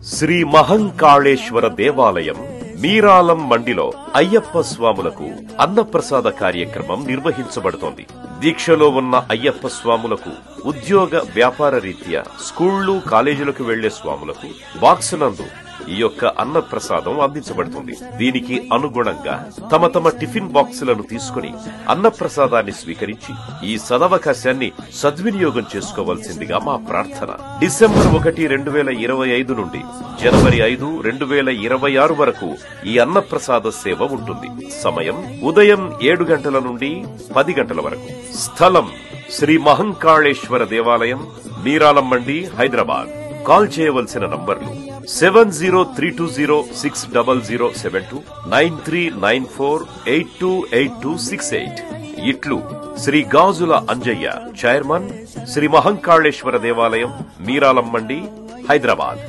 శ్రీ మహంకాళేశ్వర దేవాలయం మీరాలం మండిలో అయ్యప్ప స్వాములకు అన్నప్రసాద కార్యక్రమం నిర్వహించబడుతోంది. దీక్షలో ఉన్న అయ్యప్ప స్వాములకు, ఉద్యోగ వ్యాపార రీత్యా స్కూళ్లు కాలేజీలకు వెళ్లే స్వాములకు బాక్సునందు ఈ యొక్క అన్నప్రసాదం అందించబడుతుంది. దీనికి అనుగుణంగా తమ తమ టిఫిన్ బాక్సులను తీసుకుని అన్నప్రసాదాన్ని స్వీకరించి ఈ సదవకాశాన్ని సద్వినియోగం చేసుకోవాల్సిందిగా మా ప్రార్థన. డిసెంబర్ 1, 2025 నుండి జనవరి 5, 2026 వరకు ఈ అన్నప్రసాద సేవ ఉంటుంది. సమయం ఉదయం 7 గంటల నుండి 10 గంటల వరకు. స్థలం శ్రీ మహంకాళేశ్వర దేవాలయం, మీరాలం మండి, హైదరాబాద్. కాల్ చేయవలసిన నంబర్లు 7032060072, 9394828268. ఇట్లు శ్రీ గాజుల అంజయ్య, చైర్మన్, శ్రీ మహంకాళేశ్వర దేవాలయం, మీరాలం మండి, హైదరాబాద్.